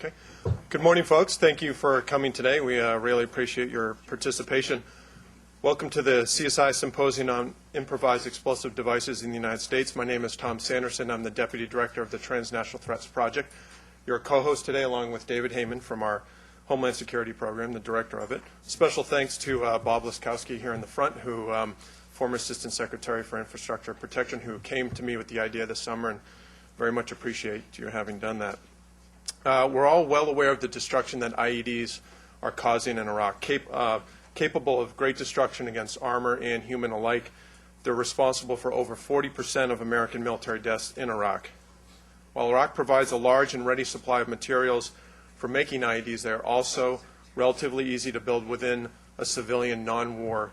Okay. Good morning, folks. Thank you for coming today. We really appreciate your participation. Welcome to the CSI Symposium on Improvised Explosive Devices in the United States. My name is Tom Sanderson. I'm the Deputy Director of the Transnational Threats Project. Your co-host today, along with David Heyman from our Homeland Security Program, the Director of it. Special thanks to Bob Laskowski here in the front, who former Assistant Secretary for Infrastructure Protection, who came to me with the idea this summer, and very much appreciate you having done that. We're all well aware of the destruction that IEDs are causing in Iraq, capable of great destruction against armor and human alike. They're responsible for over 40% of American military deaths in Iraq. While Iraq provides a large and ready supply of materials for making IEDs, they are also relatively easy to build within a civilian non-war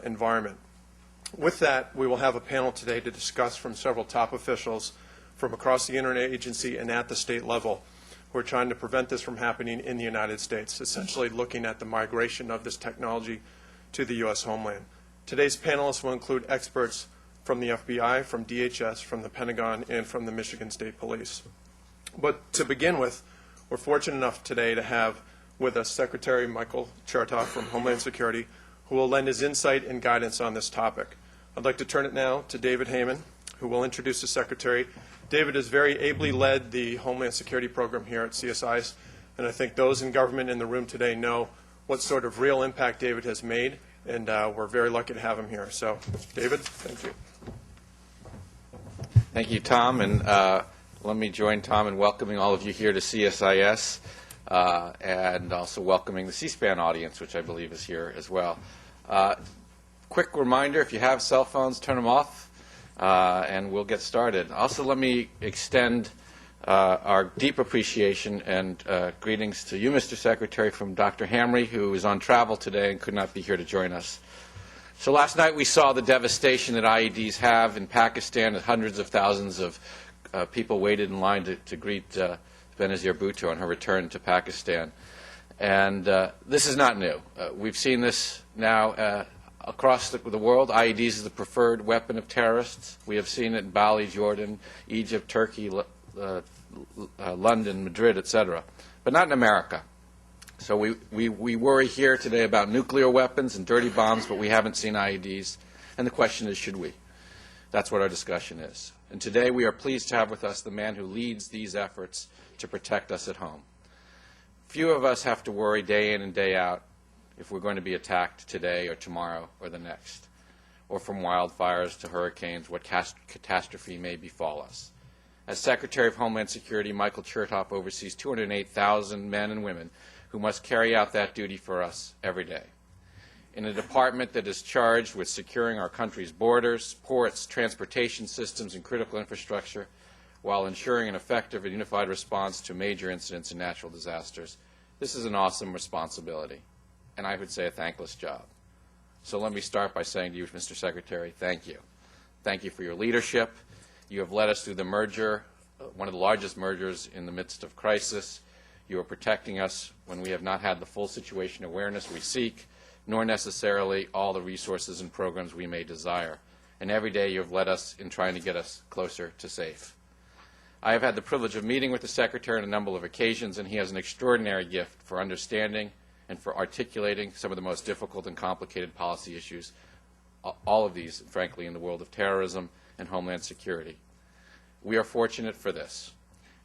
environment. With that, we will have a panel today to discuss from several top officials from across the interagency and at the state level who are trying to prevent this from happening in the United States, essentially looking at the migration of this technology to the U.S. homeland. Today's panelists will include experts from the FBI, from DHS, from the Pentagon, and from the Michigan State Police. But to begin with, we're fortunate enough today to have with us Secretary Michael Chertoff from Homeland Security, who will lend his insight and guidance on this topic. I'd like to turn it now to David Heyman, who will introduce the Secretary. David has very ably led the Homeland Security Program here at CSI, and I think those in government in the room today know what sort of real impact David has made, and we're very lucky to have him here. So, David, thank you. Thank you, Tom, and let me join Tom in welcoming all of you here to CSIS, and also welcoming the C-SPAN audience, which I believe is here as well. Quick reminder, if you have cell phones, turn them off, and we'll get started. Also, let me extend our deep appreciation and greetings to you, Mr. Secretary, from Dr. Hamry, who is on travel today and could not be here to join us. So last night we saw the devastation that IEDs have in Pakistan, as hundreds of thousands of people waited in line to greet Benazir Bhutto on her return to Pakistan. And this is not new. We've seen this now across the world. IEDs is the preferred weapon of terrorists. We have seen it in Bali, Jordan, Egypt, Turkey, London, Madrid, etc., but not in America. So we worry here today about nuclear weapons and dirty bombs, but we haven't seen IEDs. And the question is, should we? That's what our discussion is. And today we are pleased to have with us the man who leads these efforts to protect us at home. Few of us have to worry day in and day out if we're going to be attacked today or tomorrow or the next, or from wildfires to hurricanes, what catastrophe may befall us. As Secretary of Homeland Security, Michael Chertoff oversees 208,000 men and women who must carry out that duty for us every day. In a department that is charged with securing our country's borders, ports, transportation systems, and critical infrastructure, while ensuring an effective and unified response to major incidents and natural disasters, this is an awesome responsibility, and I would say a thankless job. So let me start by saying to you, Mr. Secretary, thank you. Thank you for your leadership. You have led us through the merger, one of the largest mergers in the midst of crisis. You are protecting us when we have not had the full situation awareness we seek, nor necessarily all the resources and programs we may desire. And every day you have led us in trying to get us closer to safe. I have had the privilege of meeting with the Secretary on a number of occasions, and he has an extraordinary gift for understanding and for articulating some of the most difficult and complicated policy issues, all of these, frankly, in the world of terrorism and homeland security. We are fortunate for this.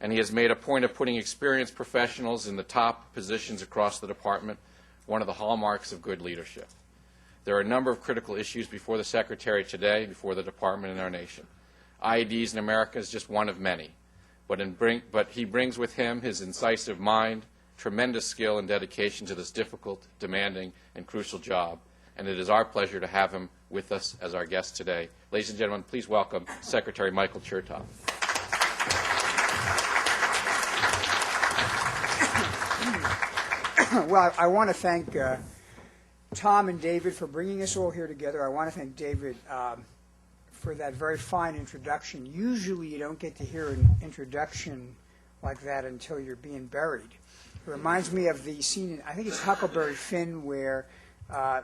And he has made a point of putting experienced professionals in the top positions across the department, one of the hallmarks of good leadership. There are a number of critical issues before the Secretary today, before the department and our nation. IEDs in America is just one of many, but he brings with him his incisive mind, tremendous skill and dedication to this difficult, demanding, and crucial job, and it is our pleasure to have him with us as our guest today. Ladies and gentlemen, please welcome Secretary Michael Chertoff. Well, I want to thank Tom and David for bringing us all here together. I want to thank David for that very fine introduction. Usually you don't get to hear an introduction like that until you're being buried. It reminds me of the scene in, I think it's Huckleberry Finn, where I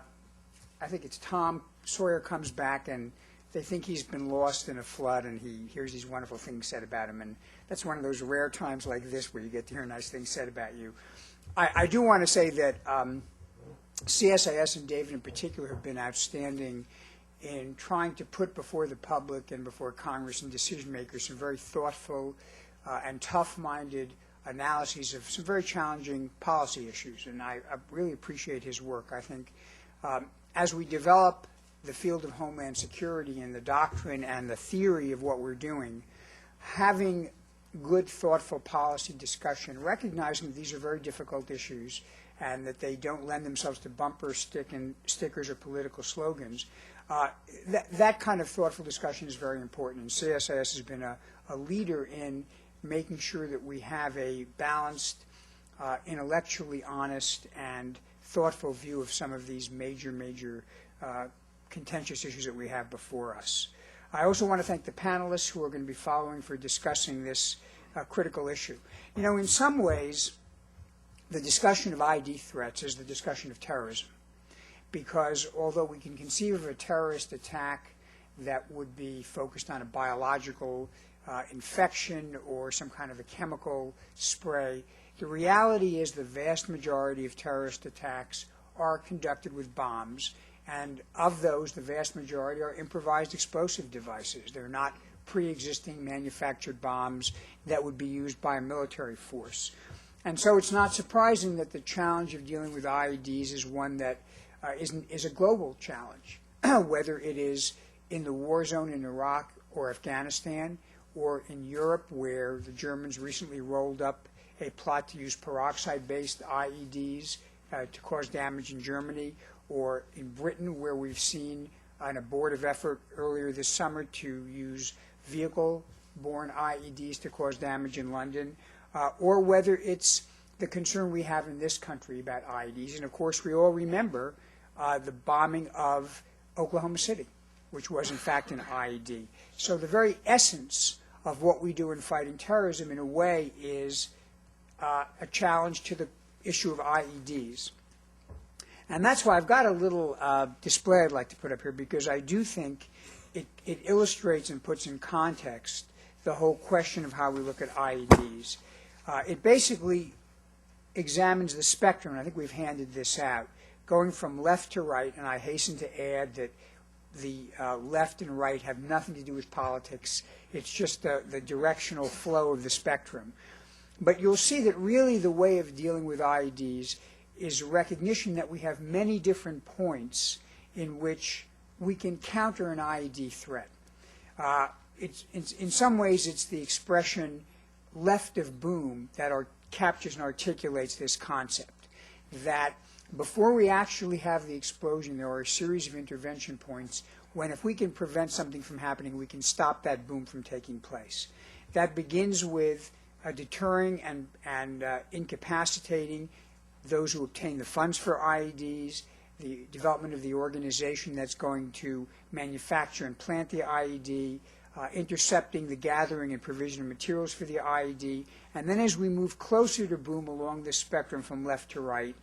think it's Tom Sawyer comes back and they think he's been lost in a flood, and he hears these wonderful things said about him. And that's one of those rare times like this where you get to hear nice things said about you. I do want to say that CSIS and David in particular have been outstanding in trying to put before the public and before Congress and decision makers some very thoughtful and tough-minded analyses of some very challenging policy issues. And I really appreciate his work. I think as we develop the field of Homeland Security and the doctrine and the theory of what we're doing, having good, thoughtful policy discussion, recognizing that these are very difficult issues and that they don't lend themselves to bumper stickers or political slogans, that kind of thoughtful discussion is very important. And CSIS has been a leader in making sure that we have a balanced, intellectually honest, and thoughtful view of some of these major contentious issues that we have before us. I also want to thank the panelists who are going to be following for discussing this critical issue. You know, in some ways, the discussion of ID threats is the discussion of terrorism, because although we can conceive of a terrorist attack that would be focused on a biological infection or some kind of a chemical spray, the reality is the vast majority of terrorist attacks are conducted with bombs, and of those, the vast majority are improvised explosive devices. They're not pre-existing manufactured bombs that would be used by a military force. And so it's not surprising that the challenge of dealing with IEDs is one that is a global challenge, whether it is in the war zone in Iraq or Afghanistan, or in Europe, where the Germans recently rolled up a plot to use peroxide-based IEDs to cause damage in Germany, or in Britain, where we've seen an abortive effort earlier this summer to use vehicle-borne IEDs to cause damage in London, or whether it's the concern we have in this country about IEDs. And of course, we all remember the bombing of Oklahoma City, which was in fact an IED. So the very essence of what we do in fighting terrorism, in a way, is a challenge to the issue of IEDs. And that's why I've got a little display I'd like to put up here, because I do think it illustrates and puts in context the whole question of how we look at IEDs. It basically examines the spectrum, and I think we've handed this out, going from left to right, and I hasten to add that the left and right have nothing to do with politics. It's just the directional flow of the spectrum. But you'll see that really the way of dealing with IEDs is recognition that we have many different points in which we can counter an IED threat. In some ways, it's the expression left of boom that captures and articulates this concept, that before we actually have the explosion, there are a series of intervention points when, if we can prevent something from happening, we can stop that boom from taking place. That begins with deterring and incapacitating those who obtain the funds for IEDs, the development of the organization that's going to manufacture and plant the IED, intercepting the gathering and provision of materials for the IED, and then as we move closer to boom along this spectrum from left to right,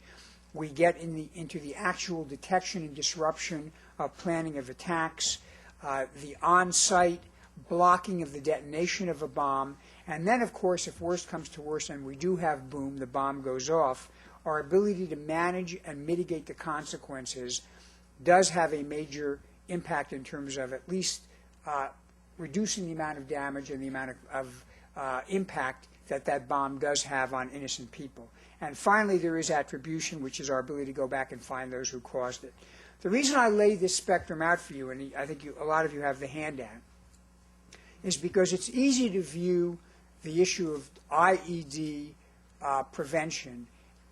we get into the actual detection and disruption of planning of attacks, the on-site blocking of the detonation of a bomb, and then, of course, if worst comes to worst and we do have boom, the bomb goes off, our ability to manage and mitigate the consequences does have a major impact in terms of at least reducing the amount of damage and the amount of impact that bomb does have on innocent people. And finally, there is attribution, which is our ability to go back and find those who caused it. The reason I lay this spectrum out for you, and I think a lot of you have the handout, is because it's easy to view the issue of IED prevention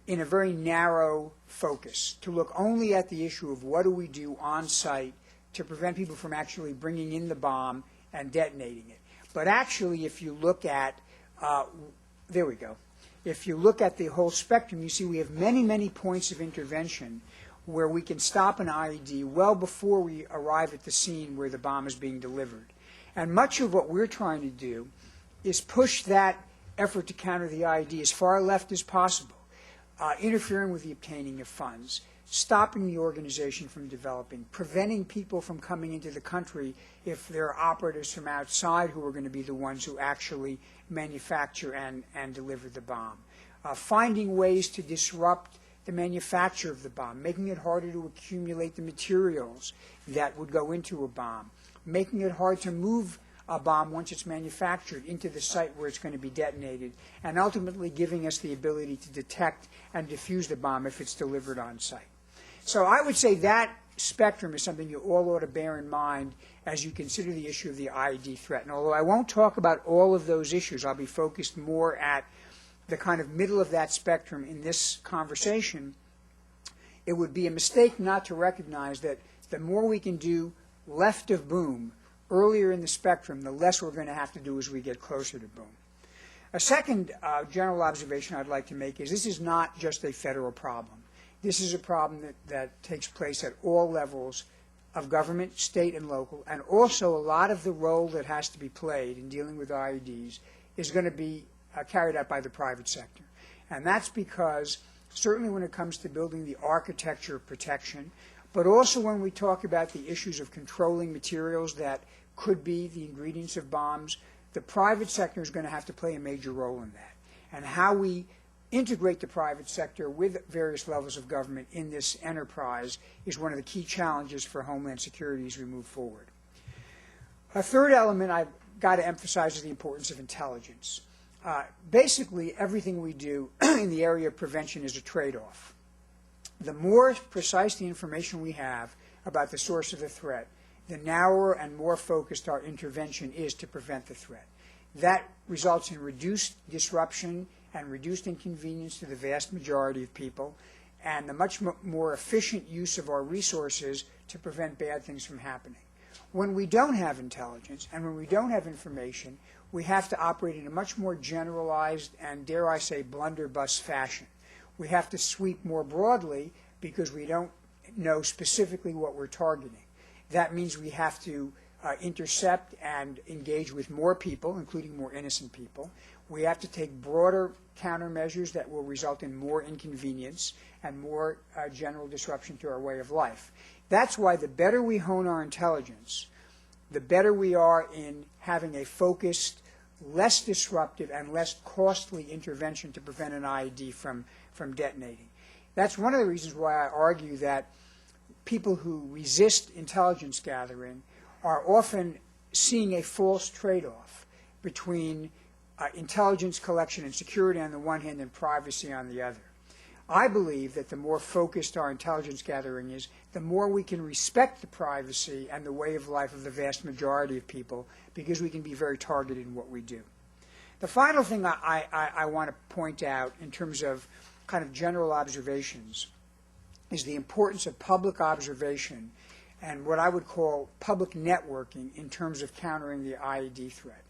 in a very narrow focus, to look only at the issue of what do we do on site to prevent people from actually bringing in the bomb and detonating it. But actually, if you look at, there we go, if you look at the whole spectrum, you see we have many, many points of intervention where we can stop an IED well before we arrive at the scene where the bomb is being delivered. And much of what we're trying to do is push that effort to counter the IED as far left as possible, interfering with the obtaining of funds, stopping the organization from developing, preventing people from coming into the country if there are operatives from outside who are going to be the ones who actually manufacture and deliver the bomb. Finding ways to disrupt the manufacture of the bomb, making it harder to accumulate the materials that would go into a bomb, making it hard to move a bomb once it's manufactured into the site where it's going to be detonated, and ultimately giving us the ability to detect and defuse the bomb if it's delivered on site. So I would say that spectrum is something you all ought to bear in mind as you consider the issue of the IED threat. And although I won't talk about all of those issues, I'll be focused more at the kind of middle of that spectrum in this conversation. It would be a mistake not to recognize that the more we can do left of boom, earlier in the spectrum, the less we're going to have to do as we get closer to boom. A second general observation I'd like to make is this is not just a federal problem. This is a problem that takes place at all levels of government, state and local, and also a lot of the role that has to be played in dealing with IEDs is going to be carried out by the private sector. And that's because certainly when it comes to building the architecture of protection, but also when we talk about the issues of controlling materials that could be the ingredients of bombs, the private sector is going to have to play a major role in that. And how we integrate the private sector with various levels of government in this enterprise is one of the key challenges for Homeland Security as we move forward. A third element I've got to emphasize is the importance of intelligence. Basically, everything we do in the area of prevention is a trade-off. The more precise the information we have about the source of the threat, the narrower and more focused our intervention is to prevent the threat. That results in reduced disruption and reduced inconvenience to the vast majority of people, and the much more efficient use of our resources to prevent bad things from happening. When we don't have intelligence and when we don't have information, we have to operate in a much more generalized and, dare I say, blunderbuss fashion. We have to sweep more broadly because we don't know specifically what we're targeting. That means we have to intercept and engage with more people, including more innocent people. We have to take broader countermeasures that will result in more inconvenience and more general disruption to our way of life. That's why the better we hone our intelligence, the better we are in having a focused, less disruptive, and less costly intervention to prevent an IED from detonating. That's one of the reasons why I argue that people who resist intelligence gathering are often seeing a false trade-off between intelligence collection and security on the one hand and privacy on the other. I believe that the more focused our intelligence gathering is, the more we can respect the privacy and the way of life of the vast majority of people, because we can be very targeted in what we do. The final thing I want to point out in terms of kind of general observations is the importance of public observation and what I would call public networking in terms of countering the IED threat.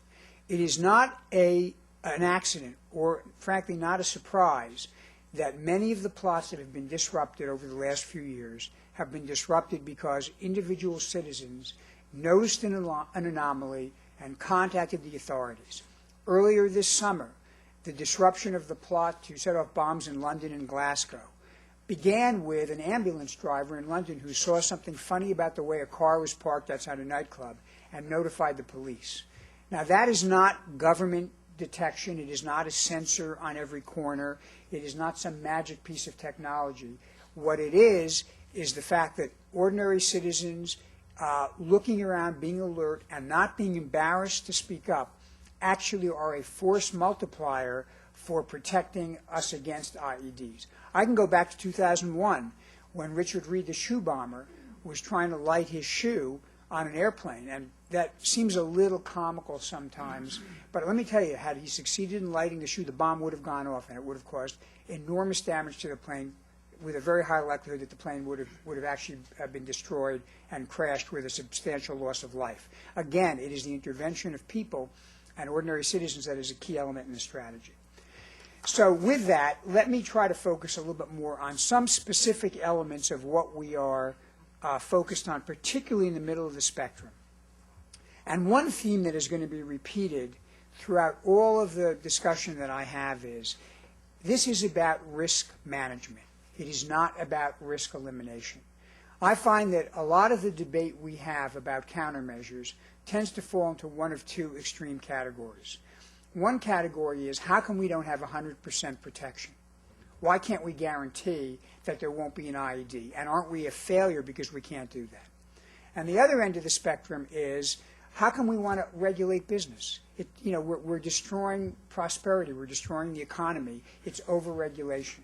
It is not an accident, or frankly not a surprise, that many of the plots that have been disrupted over the last few years have been disrupted because individual citizens noticed an anomaly and contacted the authorities. Earlier this summer, the disruption of the plot to set off bombs in London and Glasgow began with an ambulance driver in London who saw something funny about the way a car was parked outside a nightclub and notified the police. Now, that is not government detection. It is not a sensor on every corner. It is not some magic piece of technology. What it is the fact that ordinary citizens looking around, being alert, and not being embarrassed to speak up actually are a force multiplier for protecting us against IEDs. I can go back to 2001 when Richard Reed, the shoe bomber, was trying to light his shoe on an airplane. And that seems a little comical sometimes. But let me tell you, had he succeeded in lighting the shoe, the bomb would have gone off, and it would have caused enormous damage to the plane, with a very high likelihood that the plane would have actually been destroyed and crashed with a substantial loss of life. Again, it is the intervention of people and ordinary citizens that is a key element in the strategy. So with that, let me try to focus a little bit more on some specific elements of what we are focused on, particularly in the middle of the spectrum. And one theme that is going to be repeated throughout all of the discussion that I have is, this is about risk management. It is not about risk elimination. I find that a lot of the debate we have about countermeasures tends to fall into one of two extreme categories. One category is, how come we don't have 100% protection? Why can't we guarantee that there won't be an IED? And aren't we a failure because we can't do that? And the other end of the spectrum is, how come we want to regulate business? We're destroying prosperity. We're destroying the economy. It's over-regulation.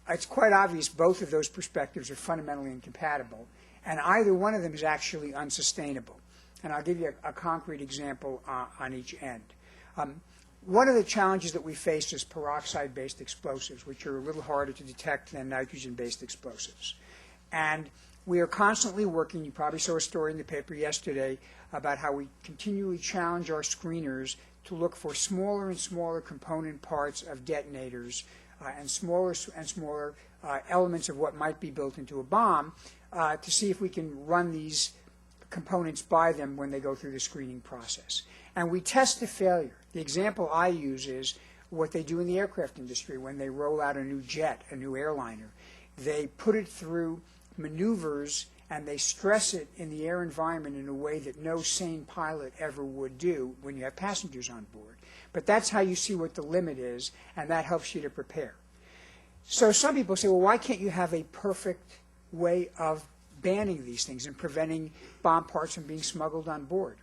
It's quite obvious both of those perspectives are fundamentally incompatible, and either one of them is actually unsustainable. And I'll give you a concrete example on each end. One of the challenges that we face is peroxide-based explosives, which are a little harder to detect than nitrogen-based explosives. And we are constantly working, you probably saw a story in the paper yesterday about how we continually challenge our screeners to look for smaller and smaller component parts of detonators and smaller elements of what might be built into a bomb to see if we can run these components by them when they go through the screening process. And we test to failure. The example I use is what they do in the aircraft industry when they roll out a new jet, a new airliner. They put it through maneuvers and they stress it in the air environment in a way that no sane pilot ever would do when you have passengers on board. But that's how you see what the limit is, and that helps you to prepare. So some people say, well, why can't you have a perfect way of banning these things and preventing bomb parts from being smuggled on board?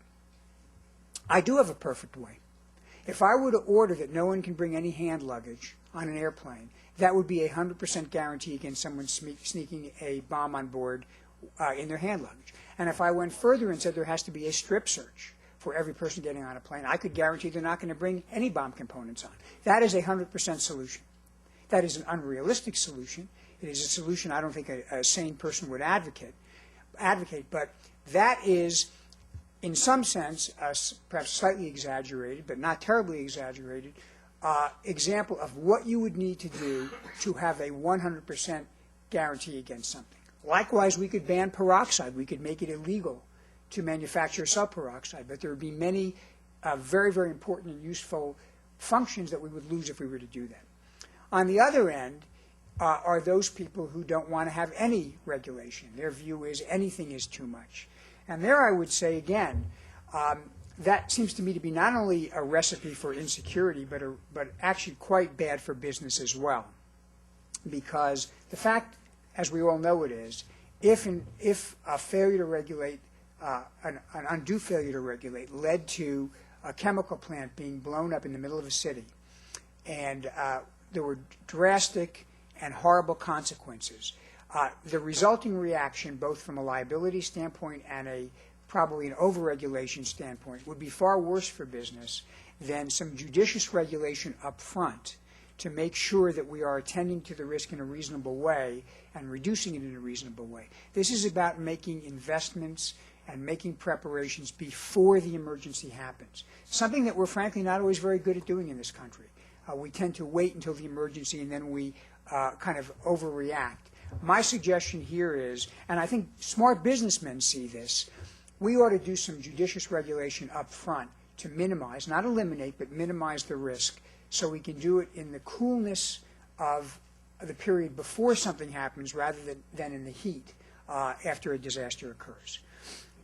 I do have a perfect way. If I were to order that no one can bring any hand luggage on an airplane, that would be a 100% guarantee against someone sneaking a bomb on board in their hand luggage. And if I went further and said there has to be a strip search for every person getting on a plane, I could guarantee they're not going to bring any bomb components on. That is a 100% solution. That is an unrealistic solution. It is a solution I don't think a sane person would advocate, but that is, in some sense, perhaps slightly exaggerated, but not terribly exaggerated, example of what you would need to do to have a 100% guarantee against something. Likewise, we could ban peroxide. We could make it illegal to manufacture subperoxide, but there would be many very, very important and useful functions that we would lose if we were to do that. On the other end are those people who don't want to have any regulation. Their view is anything is too much. And there I would say, again, that seems to me to be not only a recipe for insecurity, but actually quite bad for business as well. Because the fact, as we all know it is, if a failure to regulate, an undue failure to regulate led to a chemical plant being blown up in the middle of a city, and there were drastic and horrible consequences, the resulting reaction, both from a liability standpoint and probably an over-regulation standpoint, would be far worse for business than some judicious regulation up front to make sure that we are attending to the risk in a reasonable way and reducing it in a reasonable way. This is about making investments and making preparations before the emergency happens, something that we're frankly not always very good at doing in this country. We tend to wait until the emergency and then we kind of overreact. My suggestion here is, and I think smart businessmen see this, we ought to do some judicious regulation up front to minimize, not eliminate, but minimize the risk, so we can do it in the coolness of the period before something happens rather than in the heat after a disaster occurs.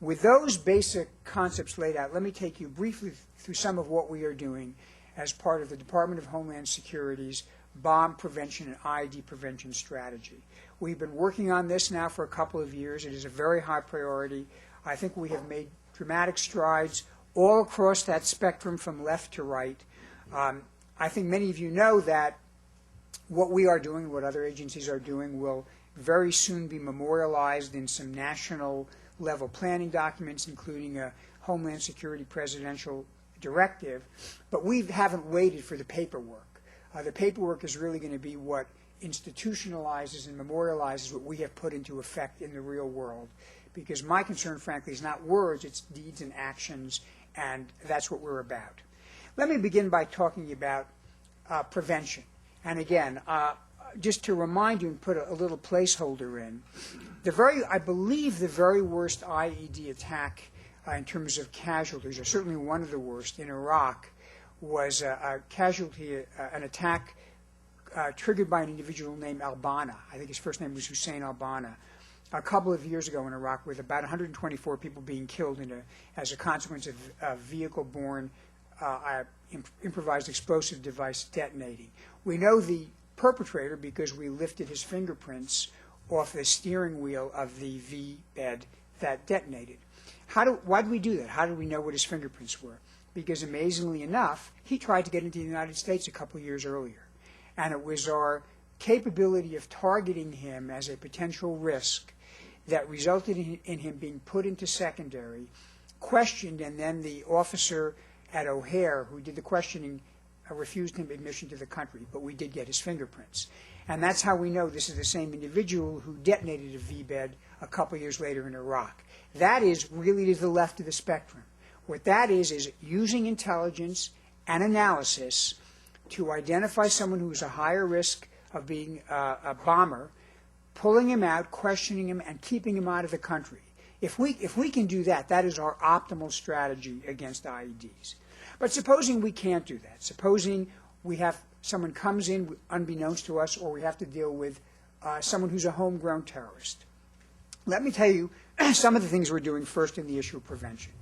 With those basic concepts laid out, let me take you briefly through some of what we are doing as part of the Department of Homeland Security's bomb prevention and IED prevention strategy. We've been working on this now for a couple of years. It is a very high priority. I think we have made dramatic strides all across that spectrum from left to right. I think many of you know that what we are doing, what other agencies are doing, will very soon be memorialized in some national level planning documents, including a Homeland Security presidential directive, but we haven't waited for the paperwork. The paperwork is really going to be what institutionalizes and memorializes what we have put into effect in the real world, because my concern, frankly, is not words, it's deeds and actions, and that's what we're about. Let me begin by talking about prevention. And again, just to remind you and put a little placeholder in, I believe the very worst IED attack in terms of casualties, or certainly one of the worst in Iraq, was a casualty, an attack triggered by an individual named Albana. I think his first name was Hussein Albana. A couple of years ago in Iraq, with about 124 people being killed as a consequence of a vehicle-borne improvised explosive device detonating. We know the perpetrator because we lifted his fingerprints off the steering wheel of the V-bed that detonated. Why did we do that? How did we know what his fingerprints were? Because amazingly enough, he tried to get into the United States a couple of years earlier. And it was our capability of targeting him as a potential risk that resulted in him being put into secondary, questioned, and then the officer at O'Hare who did the questioning refused him admission to the country, but we did get his fingerprints. And that's how we know this is the same individual who detonated a V-bed a couple of years later in Iraq. That is really to the left of the spectrum. What that is using intelligence and analysis to identify someone who's a higher risk of being a bomber, pulling him out, questioning him, and keeping him out of the country. If we can do that, that is our optimal strategy against IEDs. But supposing we can't do that, supposing we have someone comes in unbeknownst to us, or we have to deal with someone who's a homegrown terrorist. Let me tell you some of the things we're doing first in the issue of prevention.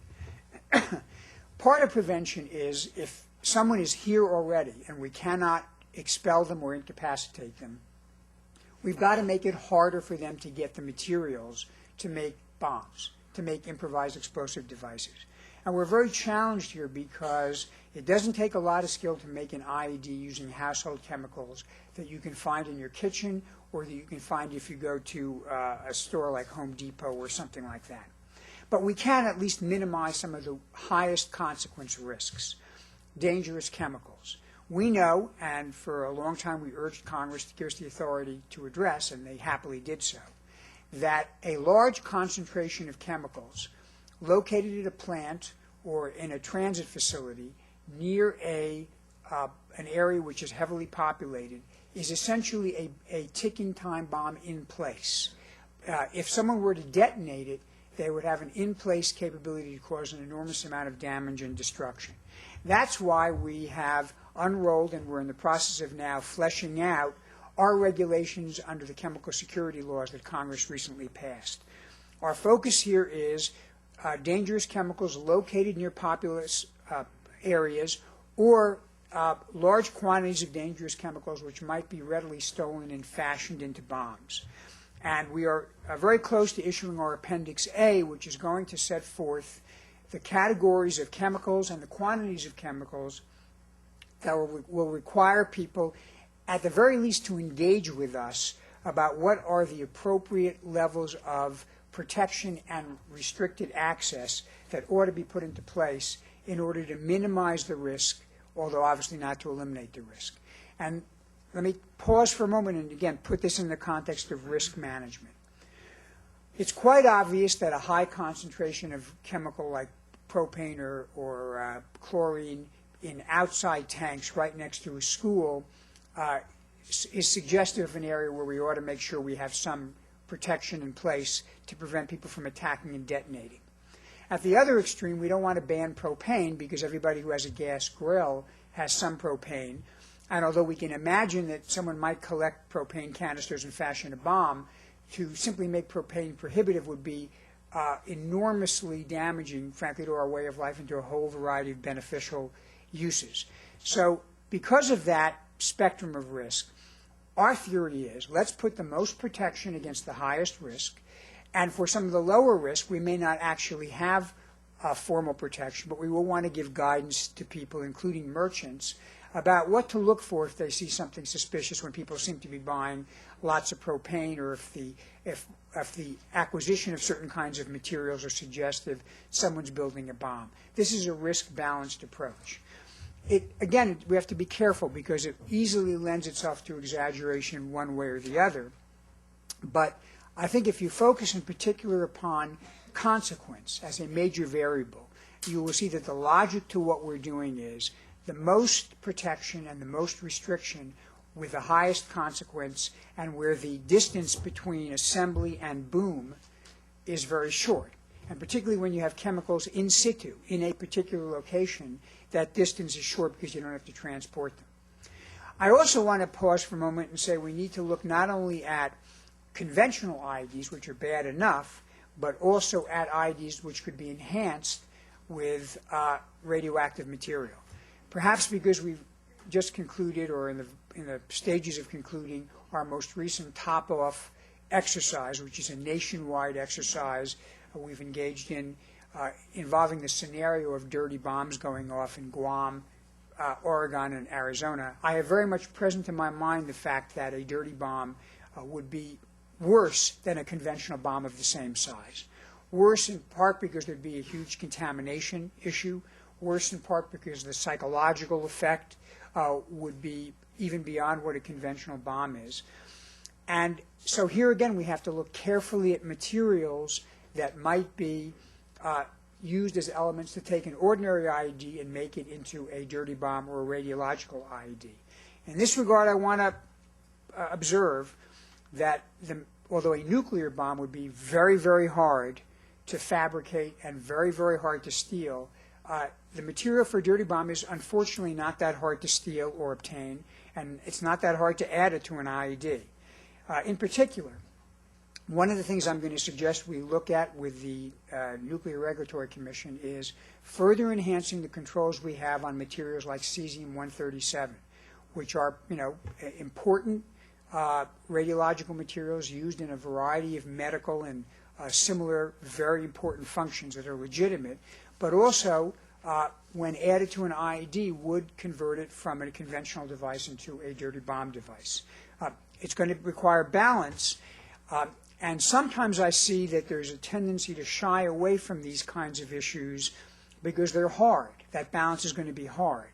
Part of prevention is if someone is here already and we cannot expel them or incapacitate them, we've got to make it harder for them to get the materials to make bombs, to make improvised explosive devices. And we're very challenged here because it doesn't take a lot of skill to make an IED using household chemicals that you can find in your kitchen or that you can find if you go to a store like Home Depot or something like that. But we can at least minimize some of the highest consequence risks. Dangerous chemicals. We know, and for a long time we urged Congress to give us the authority to address, and they happily did so, that a large concentration of chemicals located at a plant or in a transit facility near an area which is heavily populated is essentially a ticking time bomb in place. If someone were to detonate it, they would have an in-place capability to cause an enormous amount of damage and destruction. That's why we have unrolled, and we're in the process of now fleshing out, our regulations under the chemical security laws that Congress recently passed. Our focus here is dangerous chemicals located near populous areas or large quantities of dangerous chemicals which might be readily stolen and fashioned into bombs. And we are very close to issuing our Appendix A, which is going to set forth the categories of chemicals and the quantities of chemicals that will require people, at the very least, to engage with us about what are the appropriate levels of protection and restricted access that ought to be put into place in order to minimize the risk, although obviously not to eliminate the risk. And let me pause for a moment and, again, put this in the context of risk management. It's quite obvious that a high concentration of chemical like propane or chlorine in outside tanks right next to a school is suggestive of an area where we ought to make sure we have some protection in place to prevent people from attacking and detonating. At the other extreme, we don't want to ban propane because everybody who has a gas grill has some propane. And although we can imagine that someone might collect propane canisters and fashion a bomb, to simply make propane prohibitive would be enormously damaging, frankly, to our way of life and to a whole variety of beneficial uses. So because of that spectrum of risk, our theory is let's put the most protection against the highest risk, and for some of the lower risk, we may not actually have formal protection, but we will want to give guidance to people, including merchants, about what to look for if they see something suspicious when people seem to be buying lots of propane, or if the acquisition of certain kinds of materials are suggestive someone's building a bomb. This is a risk-balanced approach. Again, we have to be careful because it easily lends itself to exaggeration one way or the other. But I think if you focus in particular upon consequence as a major variable, you will see that the logic to what we're doing is the most protection and the most restriction with the highest consequence, and where the distance between assembly and boom is very short. And particularly when you have chemicals in situ, in a particular location, that distance is short because you don't have to transport them. I also want to pause for a moment and say we need to look not only at conventional IEDs, which are bad enough, but also at IEDs which could be enhanced with radioactive material. Perhaps because we've just concluded, or in the stages of concluding, our most recent top-off exercise, which is a nationwide exercise we've engaged in involving the scenario of dirty bombs going off in Guam, Oregon, and Arizona. I have very much present in my mind the fact that a dirty bomb would be worse than a conventional bomb of the same size. Worse in part because there'd be a huge contamination issue, worse in part because the psychological effect would be even beyond what a conventional bomb is. And so here again we have to look carefully at materials that might be used as elements to take an ordinary IED and make it into a dirty bomb or a radiological IED. In this regard, I want to observe that although a nuclear bomb would be very, very hard to fabricate and very, very hard to steal, the material for a dirty bomb is unfortunately not that hard to steal or obtain, and it's not that hard to add it to an IED. In particular, one of the things I'm going to suggest we look at with the Nuclear Regulatory Commission is further enhancing the controls we have on materials like cesium-137, which are, important radiological materials used in a variety of medical and similar very important functions that are legitimate, but also when added to an IED would convert it from a conventional device into a dirty bomb device. It's going to require balance, and sometimes I see that there's a tendency to shy away from these kinds of issues because they're hard. That balance is going to be hard.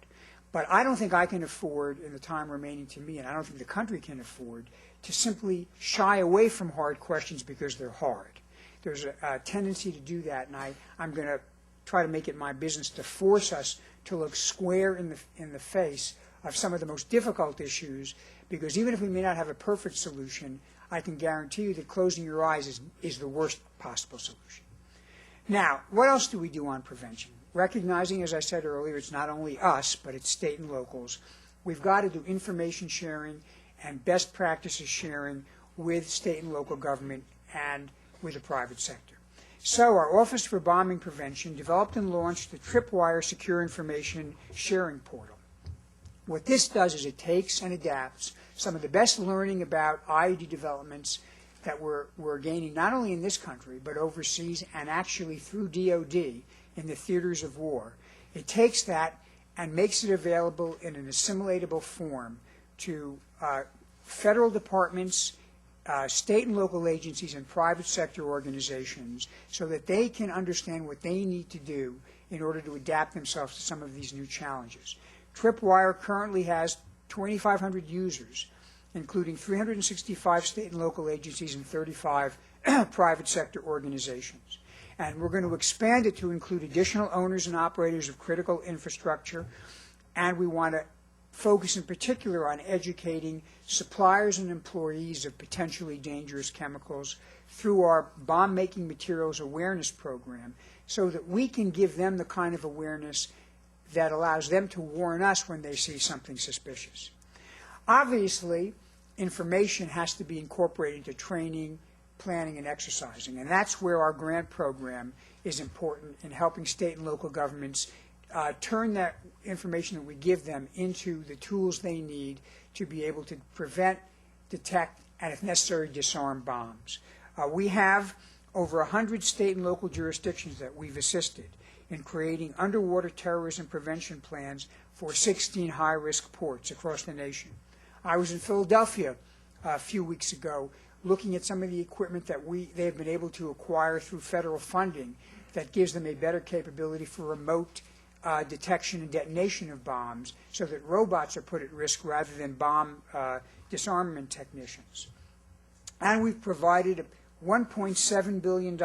But I don't think I can afford, in the time remaining to me, and I don't think the country can afford, to simply shy away from hard questions because they're hard. There's a tendency to do that, and I'm going to try to make it my business to force us to look square in the face of some of the most difficult issues, because even if we may not have a perfect solution, I can guarantee you that closing your eyes is the worst possible solution. Now, what else do we do on prevention? Recognizing, as I said earlier, it's not only us, but it's state and locals. We've got to do information sharing and best practices sharing with state and local government and with the private sector. So our Office for Bombing Prevention developed and launched the Tripwire Secure Information Sharing Portal. What this does is it takes and adapts some of the best learning about IED developments that we're gaining not only in this country but overseas and actually through DOD in the theaters of war. It takes that and makes it available in an assimilatable form to federal departments, state and local agencies, and private sector organizations so that they can understand what they need to do in order to adapt themselves to some of these new challenges. Tripwire currently has 2,500 users, including 365 state and local agencies and 35 private sector organizations. And we're going to expand it to include additional owners and operators of critical infrastructure, and we want to focus in particular on educating suppliers and employees of potentially dangerous chemicals through our bomb-making materials awareness program so that we can give them the kind of awareness that allows them to warn us when they see something suspicious. Obviously, information has to be incorporated into training, planning, and exercising, and that's where our grant program is important in helping state and local governments turn that information that we give them into the tools they need to be able to prevent, detect, and if necessary, disarm bombs. We have over 100 state and local jurisdictions that we've assisted in creating underwater terrorism prevention plans for 16 high-risk ports across the nation. I was in Philadelphia a few weeks ago looking at some of the equipment that they have been able to acquire through federal funding that gives them a better capability for remote detection and detonation of bombs so that robots are put at risk rather than bomb disarmament technicians. And we've provided $1.7 billion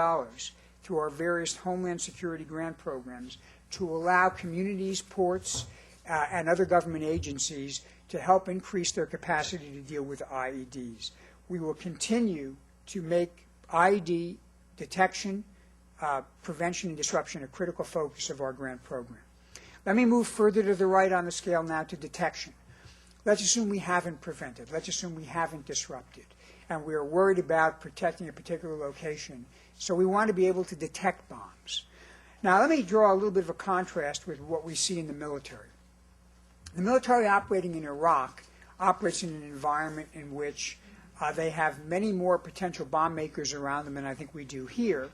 through our various Homeland Security grant programs to allow communities, ports, and other government agencies to help increase their capacity to deal with IEDs. We will continue to make IED detection, prevention, and disruption a critical focus of our grant program. Let me move further to the right on the scale now to detection. let's assume we haven't prevented, let's assume we haven't disrupted, and we are worried about protecting a particular location, so we want to be able to detect bombs. Now, let me draw a little bit of a contrast with what we see in the military. The military operating in Iraq operates in an environment in which they have many more potential bomb makers around them than I think we do here,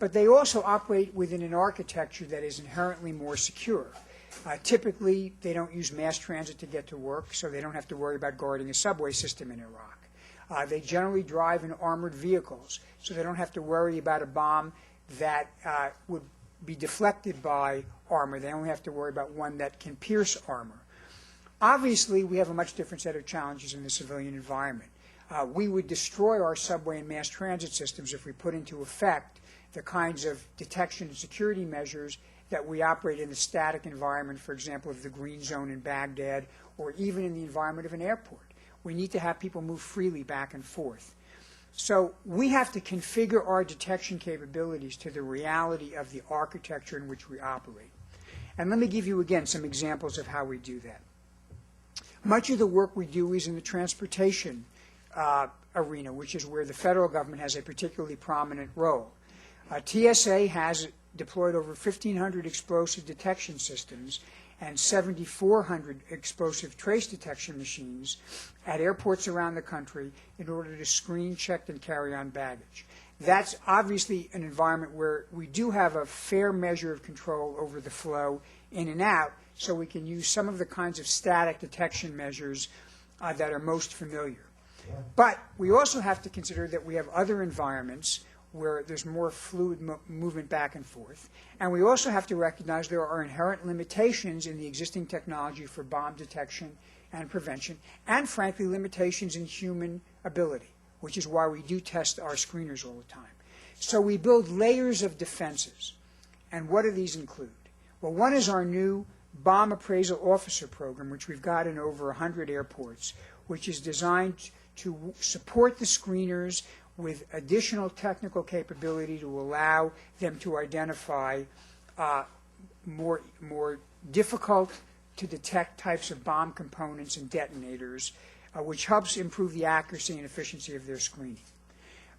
but they also operate within an architecture that is inherently more secure. Typically, they don't use mass transit to get to work, so they don't have to worry about guarding a subway system in Iraq. They generally drive in armored vehicles, so they don't have to worry about a bomb that would be deflected by armor. They only have to worry about one that can pierce armor. Obviously, we have a much different set of challenges in the civilian environment. We would destroy our subway and mass transit systems if we put into effect the kinds of detection and security measures that we operate in the static environment, for example, of the Green Zone in Baghdad, or even in the environment of an airport. We need to have people move freely back and forth. So we have to configure our detection capabilities to the reality of the architecture in which we operate. And let me give you, again, some examples of how we do that. Much of the work we do is in the transportation arena, which is where the federal government has a particularly prominent role. TSA has deployed over 1,500 explosive detection systems and 7,400 explosive trace detection machines at airports around the country in order to screen, check, and carry on baggage. That's obviously an environment where we do have a fair measure of control over the flow in and out, so we can use some of the kinds of static detection measures that are most familiar. But we also have to consider that we have other environments where there's more fluid movement back and forth. And we also have to recognize there are inherent limitations in the existing technology for bomb detection and prevention, and frankly, limitations in human ability, which is why we do test our screeners all the time. So we build layers of defenses. And what do these include? Well, one is our new Bomb Appraisal Officer Program, which we've got in over 100 airports, which is designed to support the screeners with additional technical capability to allow them to identify more difficult to detect types of bomb components and detonators, which helps improve the accuracy and efficiency of their screening.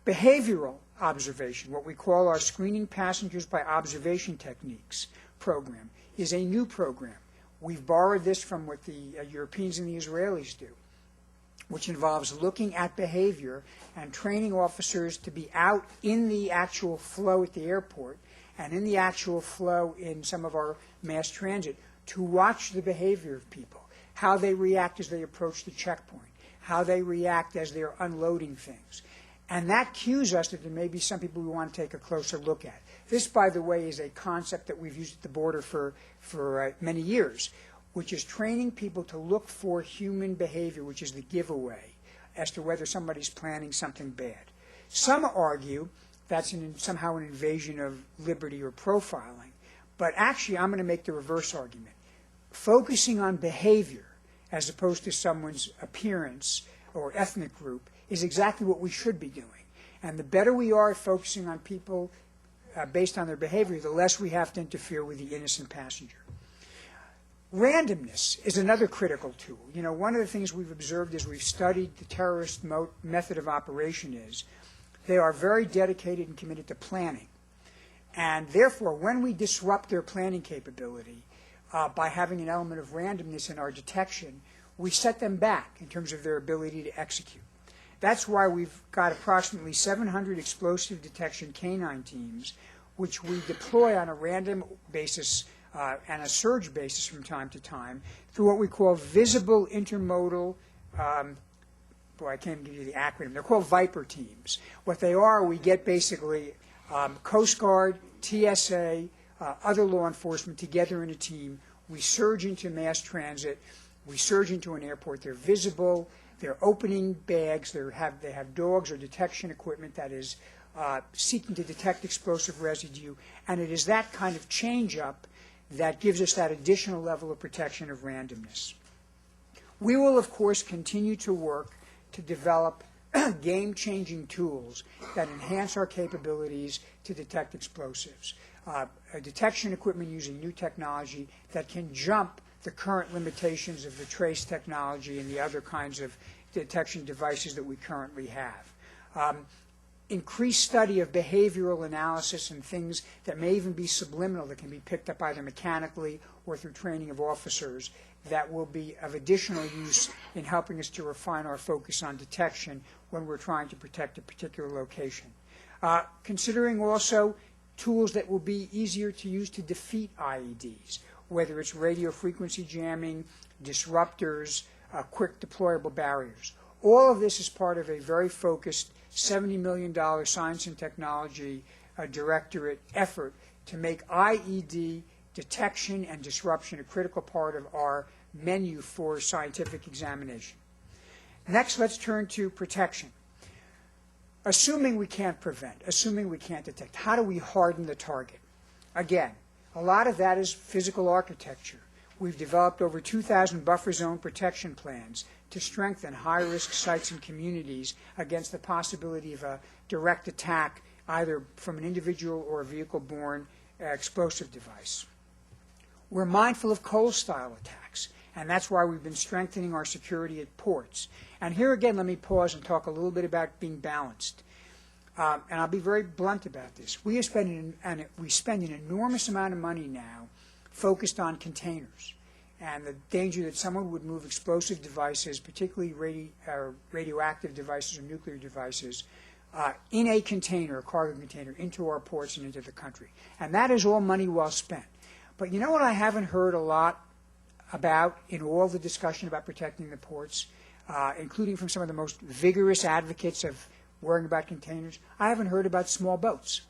Behavioral observation, what we call our Screening Passengers by Observation Techniques program, is a new program. We've borrowed this from what the Europeans and the Israelis do, which involves looking at behavior and training officers to be out in the actual flow at the airport and in the actual flow in some of our mass transit to watch the behavior of people, how they react as they approach the checkpoint, how they react as they're unloading things. And that cues us that there may be some people we want to take a closer look at. This, by the way, is a concept that we've used at the border for many years, which is training people to look for human behavior, which is the giveaway as to whether somebody's planning something bad. Some argue that's somehow an invasion of liberty or profiling, but actually I'm going to make the reverse argument. Focusing on behavior as opposed to someone's appearance or ethnic group is exactly what we should be doing. And the better we are at focusing on people based on their behavior, the less we have to interfere with the innocent passenger. Randomness is another critical tool. You know, one of the things we've observed as we've studied the terrorist method of operation is they are very dedicated and committed to planning. And therefore, when we disrupt their planning capability by having an element of randomness in our detection, we set them back in terms of their ability to execute. That's why we've got approximately 700 explosive detection canine teams, which we deploy on a random basis and a surge basis from time to time through what we call visible intermodal, I can't give you the acronym, they're called Viper teams. What they are, we get basically Coast Guard, TSA, other law enforcement together in a team. We surge into mass transit, we surge into an airport, they're visible, they're opening bags, they have dogs or detection equipment that is seeking to detect explosive residue, and it is that kind of change-up that gives us that additional level of protection of randomness. We will, of course, continue to work to develop game-changing tools that enhance our capabilities to detect explosives. Detection equipment using new technology that can jump the current limitations of the trace technology and the other kinds of detection devices that we currently have. Increased study of behavioral analysis and things that may even be subliminal that can be picked up either mechanically or through training of officers that will be of additional use in helping us to refine our focus on detection when we're trying to protect a particular location. Considering also tools that will be easier to use to defeat IEDs, whether it's radio frequency jamming, disruptors, quick deployable barriers. All of this is part of a very focused $70 million science and technology directorate effort to make IED detection and disruption a critical part of our menu for scientific examination. Next, let's turn to protection. Assuming we can't prevent, assuming we can't detect, how do we harden the target? Again, a lot of that is physical architecture. We've developed over 2,000 buffer zone protection plans to strengthen high-risk sites and communities against the possibility of a direct attack either from an individual or a vehicle-borne explosive device. We're mindful of coal-style attacks, and that's why we've been strengthening our security at ports. And here again, let me pause and talk a little bit about being balanced. And I'll be very blunt about this. We spend an enormous amount of money now focused on containers and the danger that someone would move explosive devices, particularly radioactive devices or nuclear devices, in a container, a cargo container, into our ports and into the country. And that is all money well spent. But you know what I haven't heard a lot about in all the discussion about protecting the ports, including from some of the most vigorous advocates of worrying about containers? I haven't heard about small boats.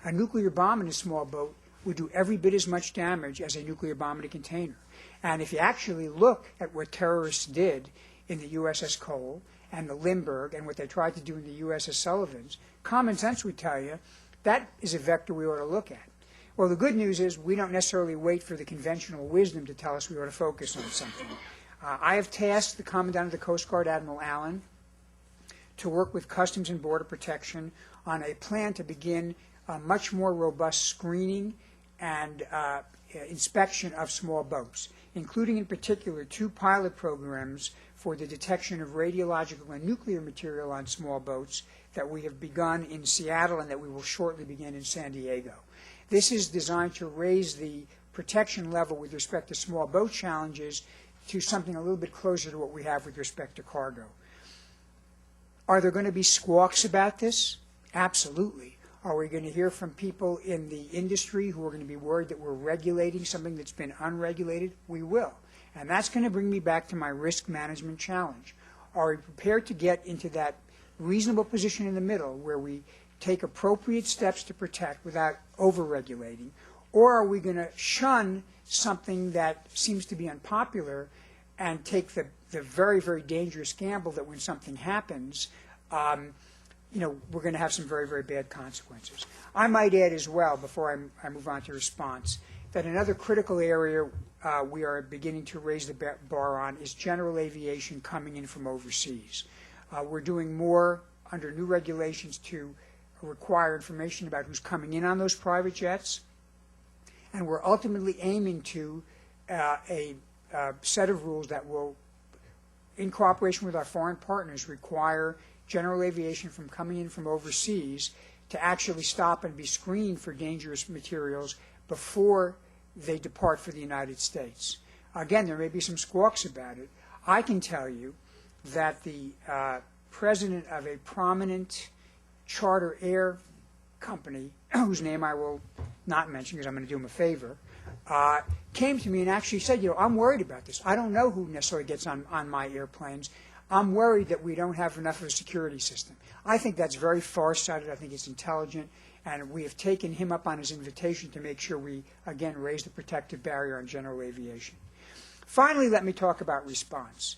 A nuclear bomb in a small boat would do every bit as much damage as a nuclear bomb in a container. And if you actually look at what terrorists did in the USS Cole and the Lindbergh and what they tried to do in the USS Sullivans, common sense would tell you that is a vector we ought to look at. Well, the good news is we don't necessarily wait for the conventional wisdom to tell us we ought to focus on something. I have tasked the Commandant of the Coast Guard, Admiral Allen, to work with Customs and Border Protection on a plan to begin a much more robust screening and inspection of small boats, including in particular 2 pilot programs for the detection of radiological and nuclear material on small boats that we have begun in Seattle and that we will shortly begin in San Diego. This is designed to raise the protection level with respect to small boat challenges to something a little bit closer to what we have with respect to cargo. Are there going to be squawks about this? Absolutely. Are we going to hear from people in the industry who are going to be worried that we're regulating something that's been unregulated? We will. And that's going to bring me back to my risk management challenge. Are we prepared to get into that reasonable position in the middle where we take appropriate steps to protect without over-regulating? Or are we going to shun something that seems to be unpopular and take the very, very dangerous gamble that when something happens, we're going to have some very, very bad consequences. I might add as well, before I move on to response, that another critical area we are beginning to raise the bar on is general aviation coming in from overseas. We're doing more under new regulations to require information about who's coming in on those private jets, and we're ultimately aiming to a set of rules that will, in cooperation with our foreign partners, require general aviation from coming in from overseas to actually stop and be screened for dangerous materials before they depart for the United States. Again, there may be some squawks about it. I can tell you that the president of a prominent charter air company, whose name I will not mention because I'm going to do him a favor, came to me and actually said, I'm worried about this. I don't know who necessarily gets on my airplanes. I'm worried that we don't have enough of a security system. I think that's very far-sighted. I think it's intelligent. And we have taken him up on his invitation to make sure we, again, raise the protective barrier on general aviation. Finally, let me talk about response.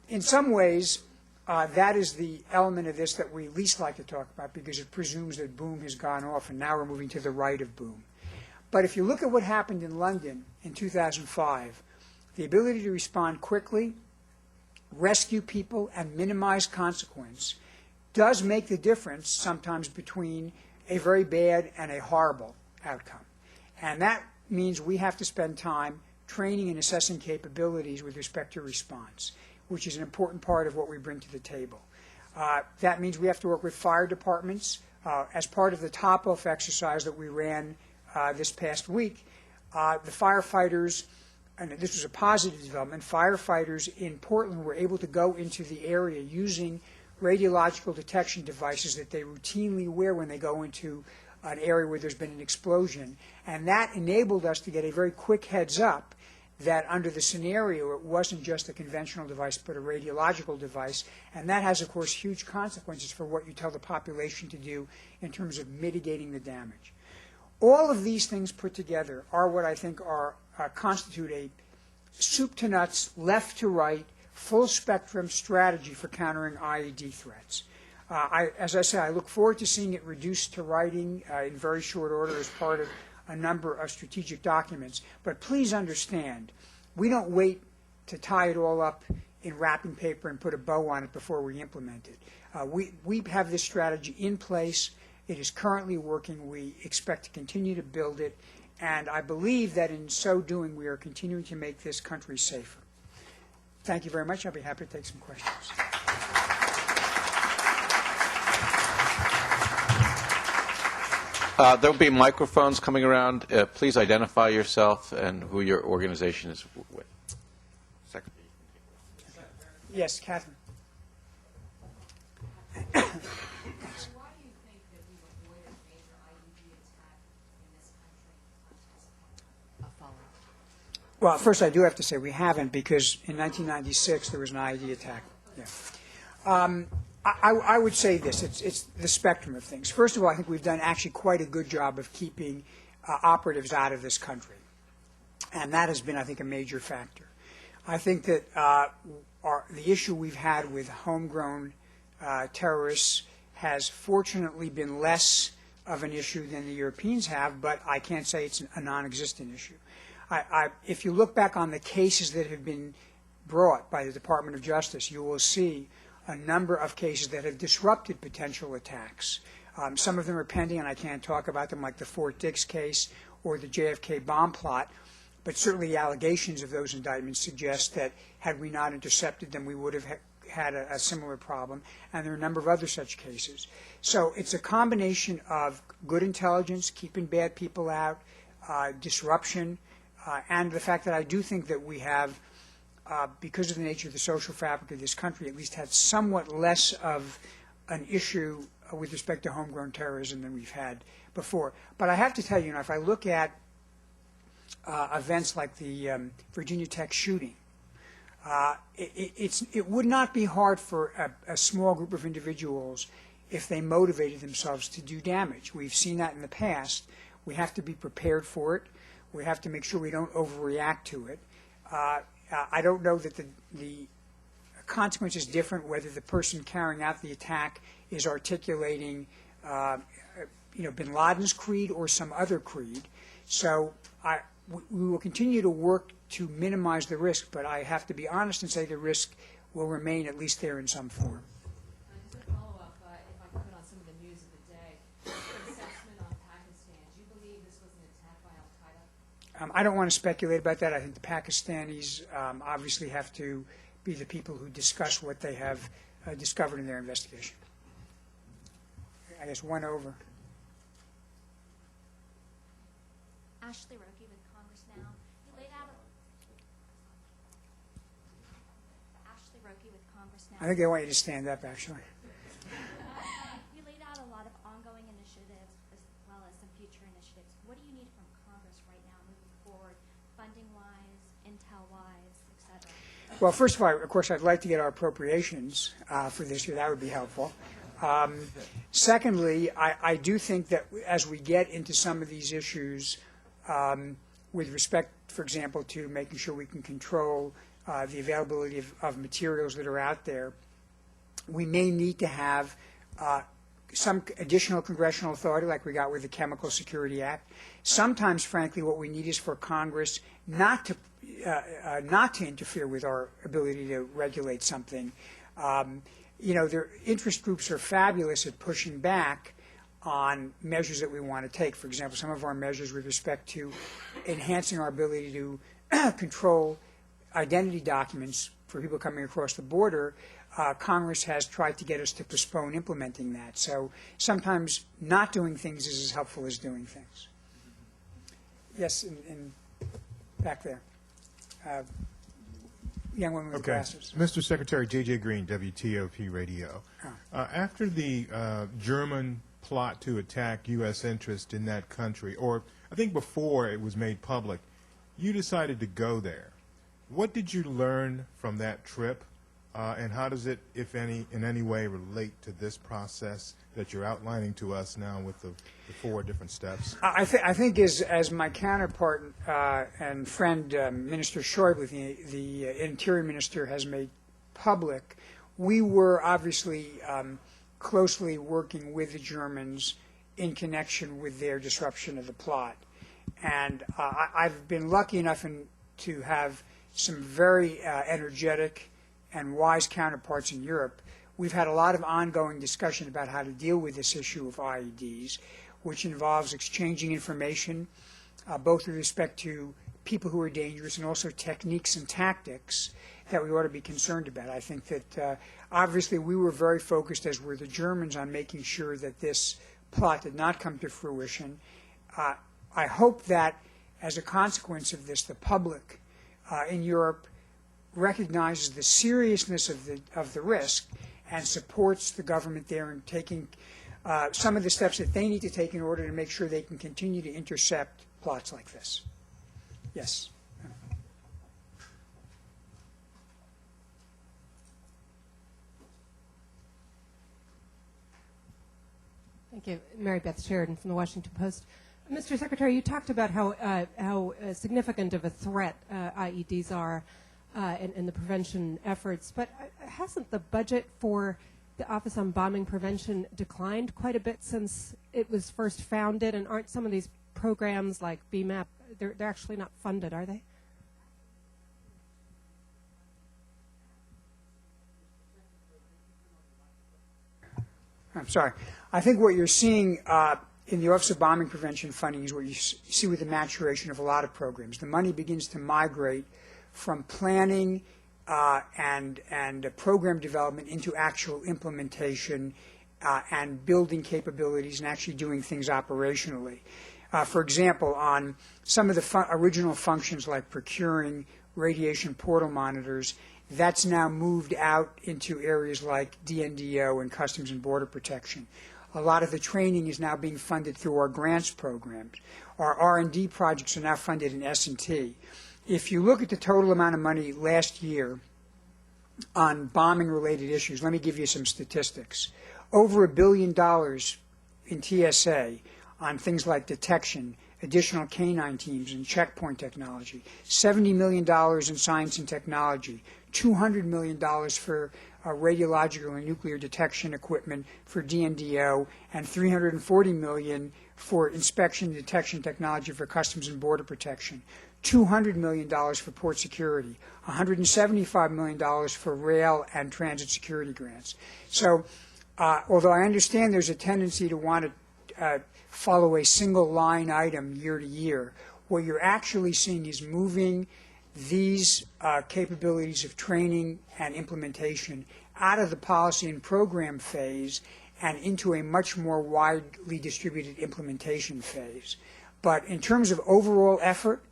In some ways, that is the element of this that we least like to talk about because it presumes that boom has gone off and now we're moving to the right of boom. But if you look at what happened in London in 2005, the ability to respond quickly, rescue people, and minimize consequence does make the difference sometimes between a very bad and a horrible outcome. And that means we have to spend time training and assessing capabilities with respect to response, which is an important part of what we bring to the table. That means we have to work with fire departments. As part of the top-off exercise that we ran this past week, the firefighters, and this was a positive development, firefighters in Portland were able to go into the area using radiological detection devices that they routinely wear when they go into an area where there's been an explosion. And that enabled us to get a very quick heads up that under the scenario it wasn't just a conventional device but a radiological device. And that has, of course, huge consequences for what you tell the population to do in terms of mitigating the damage. All of these things put together are what I think are constitute a soup to nuts, left to right, full spectrum strategy for countering IED threats. As I said, I look forward to seeing it reduced to writing in very short order as part of a number of strategic documents. But please understand, we don't wait to tie it all up in wrapping paper and put a bow on it before we implement it. We have this strategy in place. It is currently working. We expect to continue to build it. And I believe that in so doing, we are continuing to make this country safer. Thank you very much. I'll be happy to take some questions. There'll be microphones coming around. Please identify yourself and who your organization is with. Secretary. Yes, Catherine. Why do you think that we've avoided a major IED attack in this country? A follow-up. Well, first I do have to say we haven't, because in 1996 there was an IED attack. Yeah. I would say this, it's the spectrum of things. First of all, I think we've done actually quite a good job of keeping operatives out of this country. And that has been, I think, a major factor. I think that the issue we've had with homegrown terrorists has fortunately been less of an issue than the Europeans have, but I can't say it's a non-existent issue. If you look back on the cases that have been brought by the Department of Justice, you will see a number of cases that have disrupted potential attacks. Some of them are pending, and I can't talk about them, like the Fort Dix case or the JFK bomb plot, but certainly the allegations of those indictments suggest that had we not intercepted them, we would have had a similar problem, and there are a number of other such cases. So it's a combination of good intelligence, keeping bad people out, disruption, and the fact that I do think that we have, because of the nature of the social fabric of this country, at least had somewhat less of an issue with respect to homegrown terrorism than we've had before. But I have to tell you, if I look at events like the Virginia Tech shooting, it would not be hard for a small group of individuals if they motivated themselves to do damage. We've seen that in the past. We have to be prepared for it. We have to make sure we don't overreact to it. I don't know that the consequence is different whether the person carrying out the attack is articulating bin Laden's creed or some other creed. So we will continue to work to minimize the risk, but I have to be honest and say the risk will remain at least there in some form. Just a follow-up, if I could, on some of the news of the day. Your assessment on Pakistan, do you believe this was an attack by al-Qaeda? I don't want to speculate about that. I think the Pakistanis obviously have to be the people who discuss what they have discovered in their investigation. I guess one over. Ashley Roki with Congress Now. You laid out Ashley Roki with Congress Now. I think they want you to stand up, actually. You laid out a lot of ongoing initiatives as well as some future initiatives. What do you need from Congress right now moving forward, funding-wise, intel-wise, et cetera? Well, first of all, of course, I'd like to get our appropriations for this year. That would be helpful. Secondly, I do think that as we get into some of these issues, with respect, for example, to making sure we can control the availability of materials that are out there, we may need to have some additional congressional authority like we got with the Chemical Security Act. Sometimes, frankly, what we need is for Congress not to interfere with our ability to regulate something. Their interest groups are fabulous at pushing back on measures that we want to take. For example, some of our measures with respect to enhancing our ability to control identity documents for people coming across the border, Congress has tried to get us to postpone implementing that. So sometimes not doing things is as helpful as doing things. Yes, in back there. Young woman with Okay. glasses. Mr. Secretary, J.J. Green, WTOP Radio. After the German plot to attack U.S. interest in that country, or I think before it was made public, you decided to go there. What did you learn from that trip, and how does it, if any, in any way relate to this process that you're outlining to us now with the 4 different steps? I think as my counterpart and friend, Minister Schäuble, the Interior Minister, has made public, we were obviously closely working with the Germans in connection with their disruption of the plot. And I've been lucky enough to have some very energetic and wise counterparts in Europe. We've had a lot of ongoing discussion about how to deal with this issue of IEDs, which involves exchanging information, both with respect to people who are dangerous and also techniques and tactics that we ought to be concerned about. I think that obviously we were very focused, as were the Germans, on making sure that this plot did not come to fruition. I hope that as a consequence of this, the public in Europe recognizes the seriousness of the risk and supports the government there in taking some of the steps that they need to take in order to make sure they can continue to intercept plots like this. Yes. Thank you. Mary Beth Sheridan from the Washington Post. Mr. Secretary, you talked about how significant of a threat IEDs are in the prevention efforts, but hasn't the budget for the Office on Bombing Prevention declined quite a bit since it was first founded, and aren't some of these programs like BMAP, they're actually not funded, are they? I'm sorry. I think what you're seeing in the Office of Bombing Prevention funding is what you see with the maturation of a lot of programs. The money begins to migrate from planning and program development into actual implementation and building capabilities and actually doing things operationally. For example, on some of the original functions like procuring radiation portal monitors, that's now moved out into areas like DNDO and Customs and Border Protection. A lot of the training is now being funded through our grants programs. Our R&D projects are now funded in S&T. If you look at the total amount of money last year on bombing-related issues, let me give you some statistics. Over $1 billion in TSA on things like detection, additional canine teams, and checkpoint technology. $70 million in science and technology. $200 million for radiological and nuclear detection equipment for DNDO, and $340 million for inspection and detection technology for Customs and Border Protection. $200 million for port security, $175 million for rail and transit security grants. So although I understand there's a tendency to want to follow a single line item year to year, what you're actually seeing is moving these capabilities of training and implementation out of the policy and program phase and into a much more widely distributed implementation phase. But in terms of overall effort,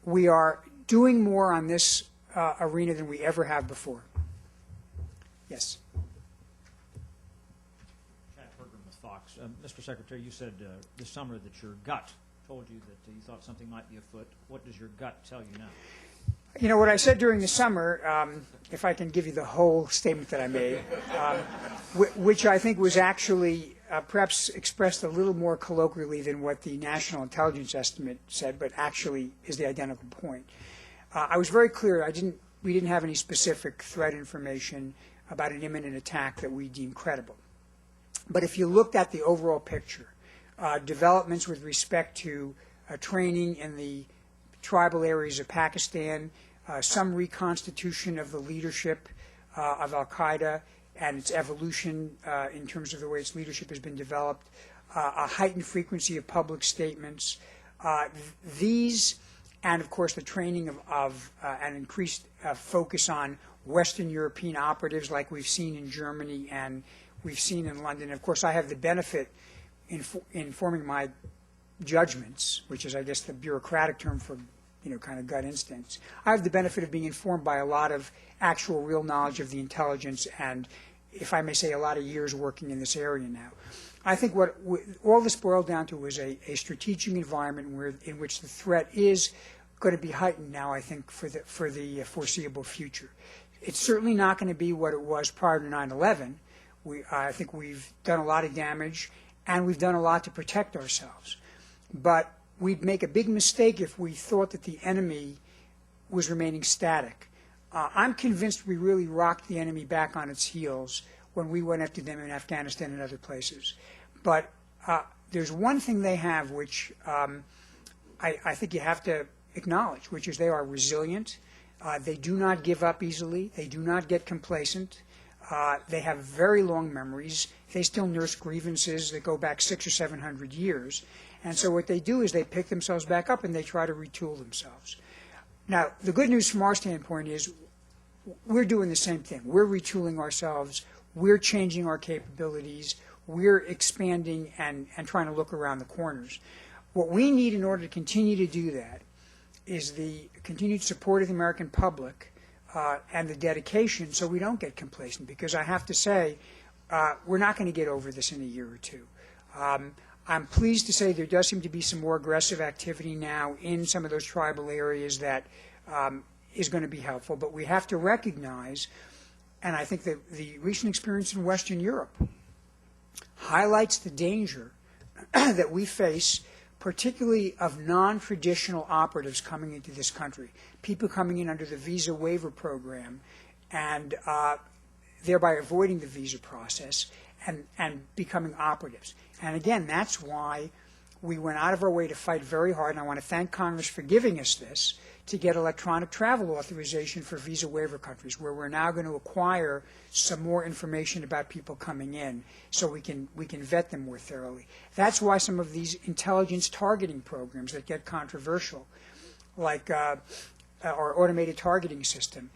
we are doing more on this arena than we ever have before. Yes. Chad Pergram with Fox. Mr. Secretary, you said this summer that your gut told you that you thought something might be afoot. What does your gut tell you now? You know, what I said during the summer, if I can give you the whole statement that I made, which I think was actually perhaps expressed a little more colloquially than what the National Intelligence Estimate said, but actually is the identical point. I was very clear. We didn't have any specific threat information about an imminent attack that we deemed credible. But if you looked at the overall picture, developments with respect to training in the tribal areas of Pakistan, some reconstitution of the leadership of al-Qaeda and its evolution in terms of the way its leadership has been developed, a heightened frequency of public statements. These and of course the training of an increased focus on Western European operatives like we've seen in Germany and we've seen in London. Of course, I have the benefit in forming my judgments, which is, I guess, the bureaucratic term for, kind of gut instincts. I have the benefit of being informed by a lot of actual real knowledge of the intelligence and, if I may say, a lot of years working in this area now. I think what all this boiled down to was a strategic environment in which the threat is going to be heightened now, I think, for the foreseeable future. It's certainly not going to be what it was prior to 9/11. I think we've done a lot of damage, and we've done a lot to protect ourselves. But we'd make a big mistake if we thought that the enemy was remaining static. I'm convinced we really rocked the enemy back on its heels when we went after them in Afghanistan and other places. But there's one thing they have which I think you have to acknowledge, which is they are resilient. They do not give up easily. They do not get complacent. They have very long memories. They still nurse grievances that go back 600 or 700 years. And so what they do is they pick themselves back up and they try to retool themselves. Now, the good news from our standpoint is we're doing the same thing. We're retooling ourselves. We're changing our capabilities. We're expanding and trying to look around the corners. What we need in order to continue to do that is the continued support of the American public and the dedication so we don't get complacent, because I have to say we're not going to get over this in a year or two. I'm pleased to say there does seem to be some more aggressive activity now in some of those tribal areas that is going to be helpful, but we have to recognize, and I think that the recent experience in Western Europe highlights the danger that we face, particularly of non-traditional operatives coming into this country, people coming in under the visa waiver program and thereby avoiding the visa process and becoming operatives. And again, that's why we went out of our way to fight very hard, and I want to thank Congress for giving us this, to get electronic travel authorization for visa waiver countries, where we're now going to acquire some more information about people coming in so we can vet them more thoroughly. That's why some of these intelligence targeting programs that get controversial, like our automated targeting system,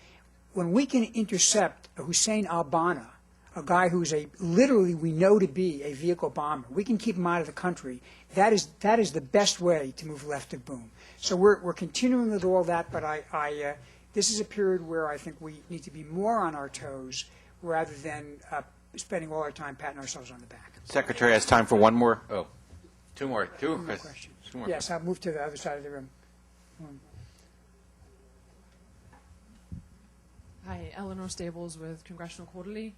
when we can intercept a Hussein al-Banna, a guy who's literally we know to be a vehicle bomber, we can keep him out of the country. That is the best way to move left of boom. So we're continuing with all that, but this is a period where I think we need to be more on our toes rather than spending all our time patting ourselves on the back. Secretary has time for one more. Oh, two more. Two more questions. Two more. Yes, I'll move to the other side of the room. Hi, Eleanor Stables with Congressional Quarterly.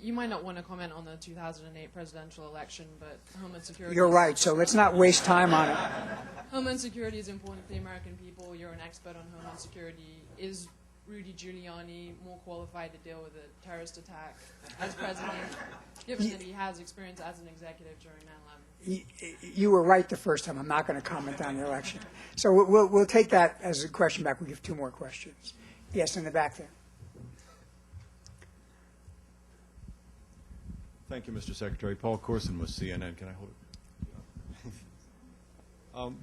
You might not want to comment on the 2008 presidential election, but Homeland Security... You're right, so let's not waste time on it. Homeland Security is important to the American people. You're an expert on Homeland Security. Is Rudy Giuliani more qualified to deal with a terrorist attack as president, given that he has experience as an executive during 9/11? You were right the first time. I'm not going to comment on the election. So we'll take that as a question back. We'll give two more questions. Yes, in the back there. Thank you, Mr. Secretary. Paul Corson with CNN. Can I hold it?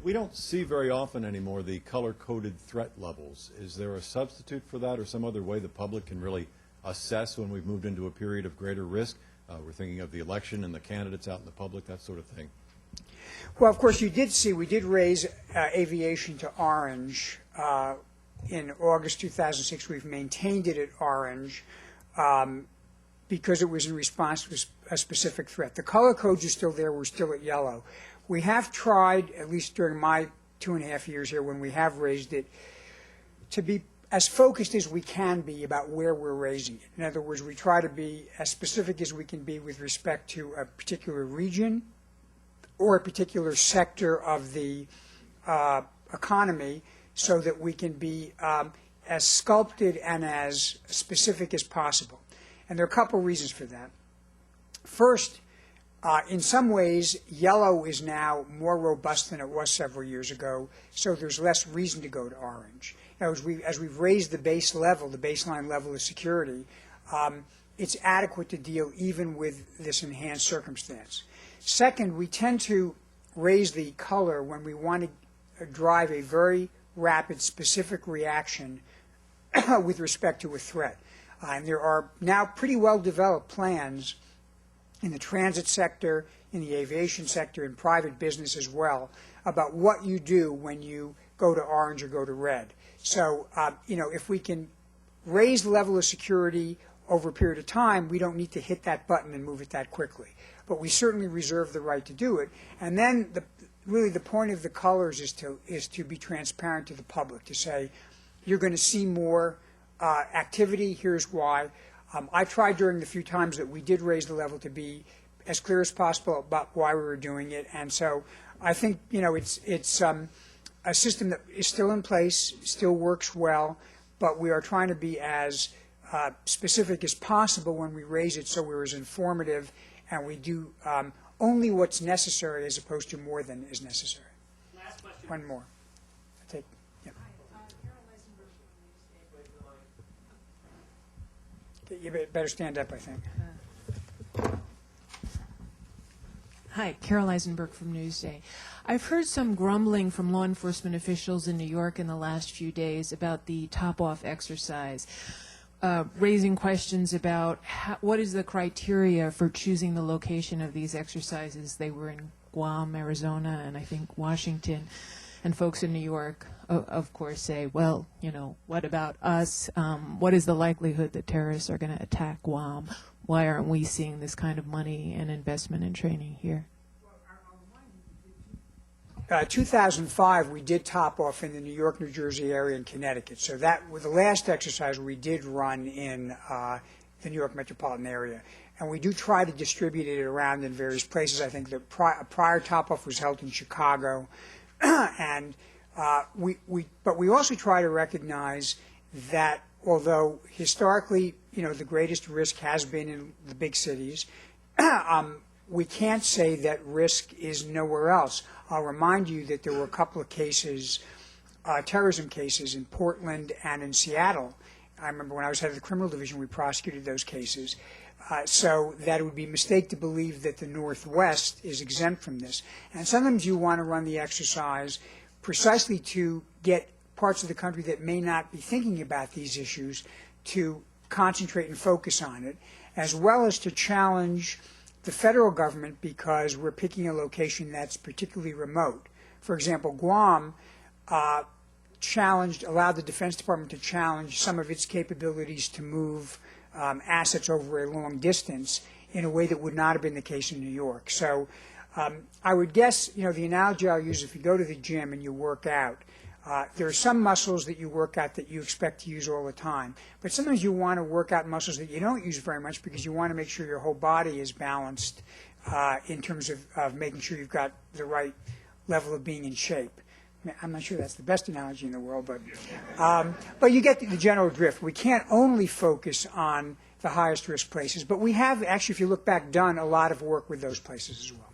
We don't see very often anymore the color-coded threat levels. Is there a substitute for that or some other way the public can really assess when we've moved into a period of greater risk? We're thinking of the election and the candidates out in the public, that sort of thing. Well, of course, you did see we did raise aviation to orange in August 2006. We've maintained it at orange because it was in response to a specific threat. The color codes are still there. We're still at yellow. We have tried, at least during my 2.5 years here when we have raised it, to be as focused as we can be about where we're raising it. In other words, we try to be as specific as we can be with respect to a particular region or a particular sector of the economy so that we can be as sculpted and as specific as possible. And there are a couple reasons for that. First, in some ways, yellow is now more robust than it was several years ago, so there's less reason to go to orange. Now, as we've raised the base level, the baseline level of security, it's adequate to deal even with this enhanced circumstance. Second, we tend to raise the color when we want to drive a very rapid, specific reaction with respect to a threat. And there are now pretty well-developed plans in the transit sector, in the aviation sector, in private business as well, about what you do when you go to orange or go to red. So, if we can raise the level of security over a period of time, we don't need to hit that button and move it that quickly. But we certainly reserve the right to do it. And then really the point of the colors is to be transparent to the public, to say, you're going to see more activity, here's why. I tried during the few times that we did raise the level to be as clear as possible about why we were doing it. And so I think, it's a system that is still in place, still works well, but we are trying to be as specific as possible when we raise it, so we're as informative and we do only what's necessary as opposed to more than is necessary. Last question. One more. You better stand up, I think. Hi, Carol Eisenberg from Newsday. I've heard some grumbling from law enforcement officials in New York in the last few days about the top-off exercise, raising questions about what is the criteria for choosing the location of these exercises. They were in Guam, Arizona, and I think Washington. And folks in New York, of course, say, well, what about us? What is the likelihood that terrorists are going to attack Guam? Why aren't we seeing this kind of money and investment in training here? 2005, we did top off in the New York, New Jersey area and Connecticut. So that was the last exercise we did run in the New York metropolitan area. And we do try to distribute it around in various places. I think the prior top off was held in Chicago. And but we also try to recognize that although historically, the greatest risk has been in the big cities, we can't say that risk is nowhere else. I'll remind you that there were a couple of cases, terrorism cases in Portland and in Seattle. I remember when I was head of the criminal division, we prosecuted those cases. So that it would be a mistake to believe that the Northwest is exempt from this. And sometimes you want to run the exercise precisely to get parts of the country that may not be thinking about these issues to concentrate and focus on it, as well as to challenge the federal government because we're picking a location that's particularly remote. For example, Guam allowed the Defense Department to challenge some of its capabilities to move assets over a long distance in a way that would not have been the case in New York. So I would guess, the analogy I'll use, if you go to the gym and you work out, there are some muscles that you work out that you expect to use all the time. But sometimes you want to work out muscles that you don't use very much because you want to make sure your whole body is balanced in terms of making sure you've got the right level of being in shape. I'm not sure that's the best analogy in the world, but you get the general drift. We can't only focus on the highest risk places, but we have actually, if you look back, done a lot of work with those places as well.